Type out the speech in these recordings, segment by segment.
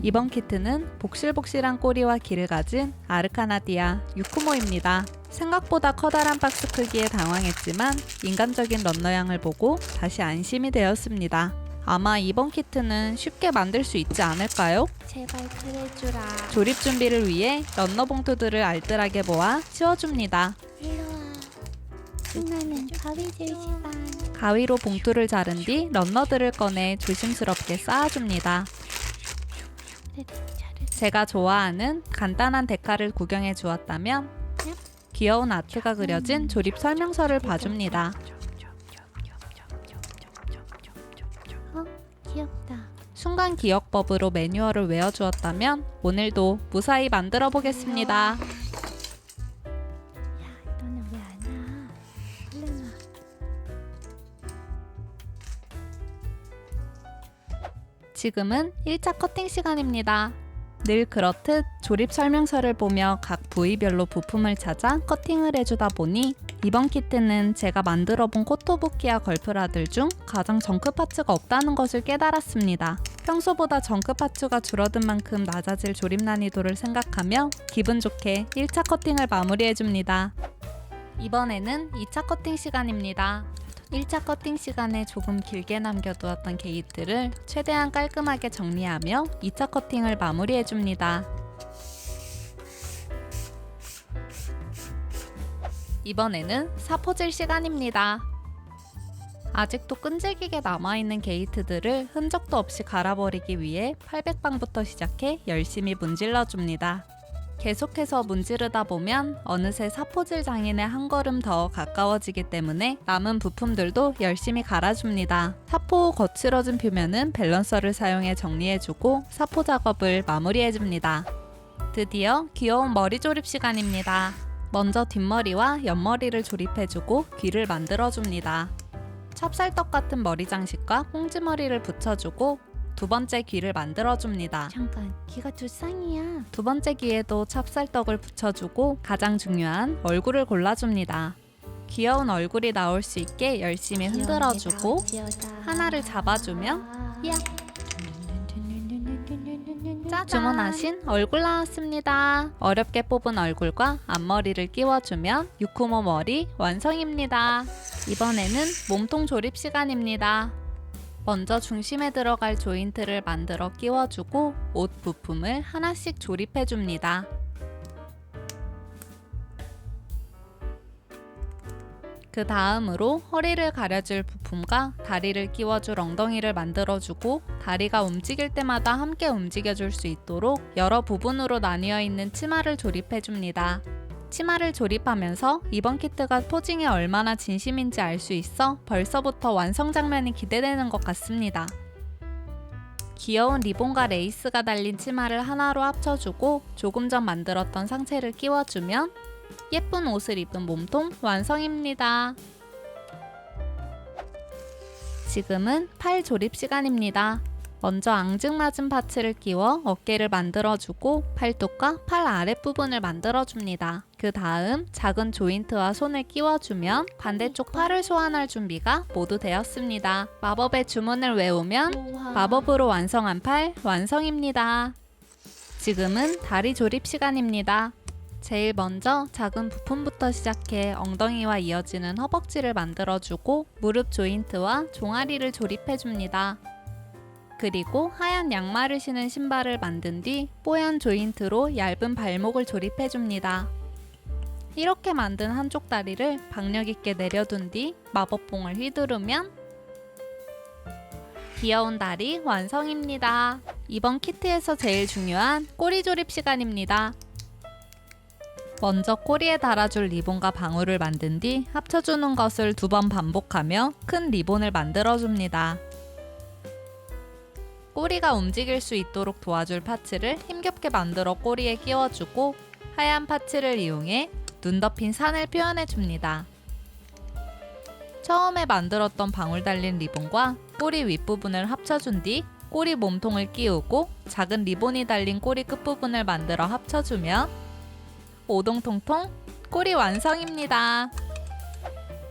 이번 키트는 복실복실한 꼬리와 길을 가진 아르카나디아 유쿠모입니다. 생각보다 커다란 박스 크기에 당황했지만 인간적인 런너양을 보고 다시 안심이 되었습니다. 아마 이번 키트는 쉽게 만들 수 있지 않을까요? 제발 그래주라. 조립 준비를 위해 런너 봉투들을 알뜰하게 모아 치워줍니다. 일로와. 신나는 가위질 시간. 가위로 봉투를 자른 뒤 런너들을 꺼내 조심스럽게 쌓아줍니다. 제가 좋아하는 간단한 데카를 구경해 주었다면 귀여운 아트가 그려진 조립 설명서를 봐줍니다. 귀엽다. 순간 기억법으로 매뉴얼을 외워주었다면 오늘도 무사히 만들어 보겠습니다. 야, 너는 왜 안 와? 얼른 와. 지금은 1차 커팅 시간입니다. 늘 그렇듯 조립 설명서를 보며 각 부위별로 부품을 찾아 커팅을 해주다 보니 이번 키트는 제가 만들어 본 코토부키와 걸프라들 중 가장 정크 파츠가 없다는 것을 깨달았습니다. 평소보다 정크 파츠가 줄어든 만큼 낮아질 조립 난이도를 생각하며 기분 좋게 1차 커팅을 마무리해줍니다. 이번에는 2차 커팅 시간입니다. 1차 커팅 시간에 조금 길게 남겨두었던 게이트를 최대한 깔끔하게 정리하며 2차 커팅을 마무리해줍니다. 이번에는 사포질 시간입니다. 아직도 끈질기게 남아있는 게이트들을 흔적도 없이 갈아버리기 위해 800방부터 시작해 열심히 문질러줍니다. 계속해서 문지르다 보면 어느새 사포질 장인의 한 걸음 더 가까워지기 때문에 남은 부품들도 열심히 갈아줍니다. 사포 후 거칠어진 표면은 밸런서를 사용해 정리해주고 사포 작업을 마무리해줍니다. 드디어 귀여운 머리 조립 시간입니다. 먼저 뒷머리와 옆머리를 조립해주고 귀를 만들어줍니다. 찹쌀떡 같은 머리 장식과 꽁지머리를 붙여주고 두 번째 귀를 만들어줍니다. 잠깐, 귀가 두 쌍이야. 두 번째 귀에도 찹쌀떡을 붙여주고 가장 중요한 얼굴을 골라줍니다. 귀여운 얼굴이 나올 수 있게 열심히 흔들어주고 하나를 잡아주면 야. 짜잔! 주문하신 얼굴 나왔습니다. 어렵게 뽑은 얼굴과 앞머리를 끼워주면 유쿠모 머리 완성입니다. 이번에는 몸통 조립 시간입니다. 먼저 중심에 들어갈 조인트를 만들어 끼워주고 옷 부품을 하나씩 조립해줍니다. 그 다음으로 허리를 가려줄 부품과 다리를 끼워줄 엉덩이를 만들어주고 다리가 움직일 때마다 함께 움직여줄 수 있도록 여러 부분으로 나뉘어 있는 치마를 조립해줍니다. 치마를 조립하면서 이번 키트가 포징에 얼마나 진심인지 알 수 있어 벌써부터 완성 장면이 기대되는 것 같습니다. 귀여운 리본과 레이스가 달린 치마를 하나로 합쳐주고 조금 전 만들었던 상체를 끼워주면 예쁜 옷을 입은 몸통 완성입니다. 지금은 팔 조립 시간입니다. 먼저 앙증맞은 파츠를 끼워 어깨를 만들어주고 팔뚝과 팔 아랫부분을 만들어줍니다. 그 다음 작은 조인트와 손을 끼워주면 반대쪽 팔을 소환할 준비가 모두 되었습니다. 마법의 주문을 외우면 마법으로 완성한 팔 완성입니다. 지금은 다리 조립 시간입니다. 제일 먼저 작은 부품부터 시작해 엉덩이와 이어지는 허벅지를 만들어주고 무릎 조인트와 종아리를 조립해줍니다. 그리고 하얀 양말을 신은 신발을 만든 뒤 뽀얀 조인트로 얇은 발목을 조립해줍니다. 이렇게 만든 한쪽 다리를 박력 있게 내려둔 뒤 마법봉을 휘두르면 귀여운 다리 완성입니다. 이번 키트에서 제일 중요한 꼬리 조립 시간입니다. 먼저 꼬리에 달아줄 리본과 방울을 만든 뒤 합쳐주는 것을 2번 반복하며 큰 리본을 만들어줍니다. 꼬리가 움직일 수 있도록 도와줄 파츠를 힘겹게 만들어 꼬리에 끼워주고 하얀 파츠를 이용해 눈 덮인 산을 표현해줍니다. 처음에 만들었던 방울 달린 리본과 꼬리 윗부분을 합쳐준 뒤 꼬리 몸통을 끼우고 작은 리본이 달린 꼬리 끝부분을 만들어 합쳐주면 오동통통 꼬리 완성입니다.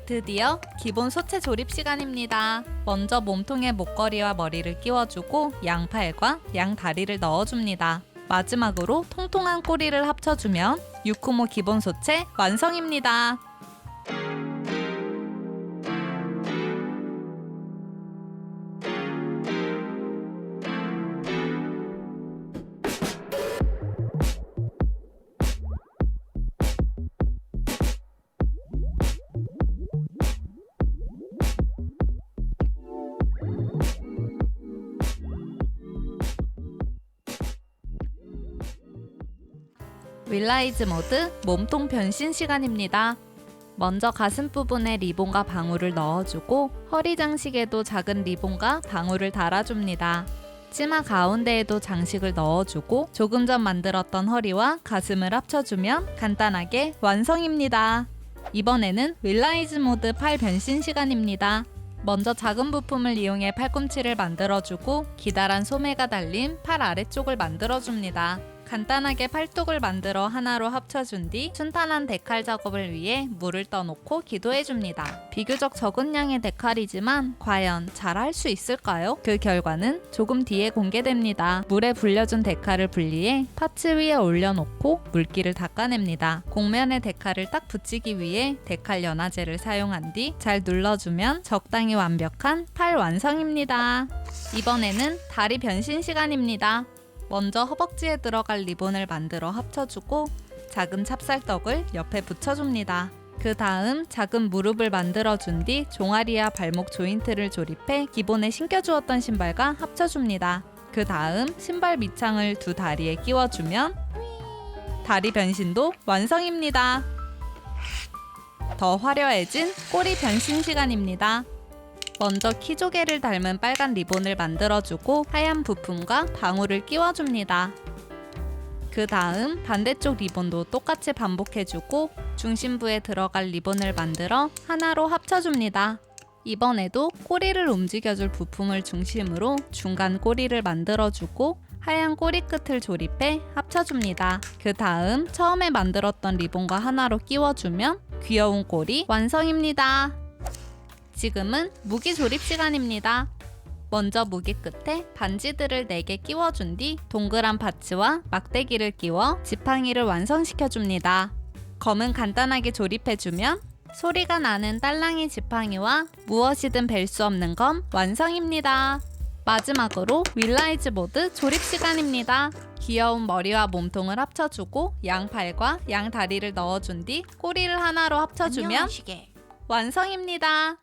드디어 기본 소체 조립 시간입니다. 먼저 몸통에 목걸이와 머리를 끼워주고 양팔과 양다리를 넣어줍니다. 마지막으로 통통한 꼬리를 합쳐주면 유쿠모 기본 소체 완성입니다. 윌라이즈 모드 몸통 변신 시간입니다. 먼저 가슴 부분에 리본과 방울을 넣어주고 허리 장식에도 작은 리본과 방울을 달아줍니다. 치마 가운데에도 장식을 넣어주고 조금 전 만들었던 허리와 가슴을 합쳐주면 간단하게 완성입니다. 이번에는 윌라이즈 모드 팔 변신 시간입니다. 먼저 작은 부품을 이용해 팔꿈치를 만들어주고 기다란 소매가 달린 팔 아래쪽을 만들어줍니다. 간단하게 팔뚝을 만들어 하나로 합쳐준 뒤 순탄한 데칼 작업을 위해 물을 떠놓고 기도해줍니다. 비교적 적은 양의 데칼이지만 과연 잘 할 수 있을까요? 그 결과는 조금 뒤에 공개됩니다. 물에 불려준 데칼을 분리해 파츠 위에 올려놓고 물기를 닦아냅니다. 곡면에 데칼을 딱 붙이기 위해 데칼 연화제를 사용한 뒤 잘 눌러주면 적당히 완벽한 팔 완성입니다. 이번에는 다리 변신 시간입니다. 먼저 허벅지에 들어갈 리본을 만들어 합쳐주고 작은 찹쌀떡을 옆에 붙여줍니다. 그 다음 작은 무릎을 만들어준 뒤 종아리와 발목 조인트를 조립해 기본에 신겨주었던 신발과 합쳐줍니다. 그 다음 신발 밑창을 두 다리에 끼워주면 다리 변신도 완성입니다. 더 화려해진 꼬리 변신 시간입니다. 먼저 키조개를 닮은 빨간 리본을 만들어주고 하얀 부품과 방울을 끼워줍니다. 그 다음 반대쪽 리본도 똑같이 반복해주고 중심부에 들어갈 리본을 만들어 하나로 합쳐줍니다. 이번에도 꼬리를 움직여줄 부품을 중심으로 중간 꼬리를 만들어주고 하얀 꼬리 끝을 조립해 합쳐줍니다. 그 다음 처음에 만들었던 리본과 하나로 끼워주면 귀여운 꼬리 완성입니다. 지금은 무기 조립 시간입니다. 먼저 무기 끝에 반지들을 4개 끼워준 뒤 동그란 파츠와 막대기를 끼워 지팡이를 완성시켜줍니다. 검은 간단하게 조립해주면 소리가 나는 딸랑이 지팡이와 무엇이든 벨 수 없는 검 완성입니다. 마지막으로 윌라이즈 모드 조립 시간입니다. 귀여운 머리와 몸통을 합쳐주고 양팔과 양다리를 넣어준 뒤 꼬리를 하나로 합쳐주면 안녕하시게. 완성입니다.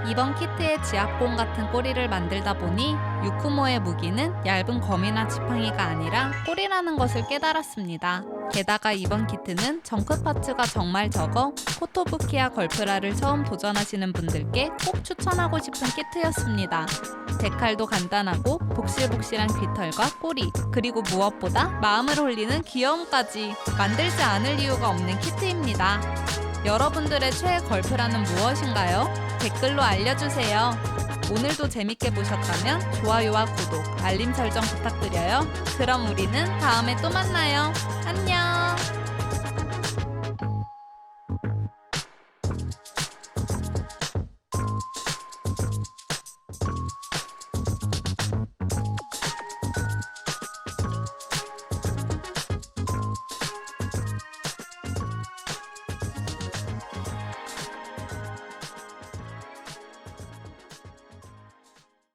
이번 키트의 지압봉 같은 꼬리를 만들다 보니 유쿠모의 무기는 얇은 검이나 지팡이가 아니라 꼬리라는 것을 깨달았습니다. 게다가 이번 키트는 정크 파츠가 정말 적어 코토부키와 걸프라를 처음 도전하시는 분들께 꼭 추천하고 싶은 키트였습니다. 데칼도 간단하고 복실복실한 깃털과 꼬리, 그리고 무엇보다 마음을 홀리는 귀여움까지 만들지 않을 이유가 없는 키트입니다. 여러분들의 최애 걸프라는 무엇인가요? 댓글로 알려주세요. 오늘도 재밌게 보셨다면 좋아요와 구독, 알림 설정 부탁드려요. 그럼 우리는 다음에 또 만나요. 안녕!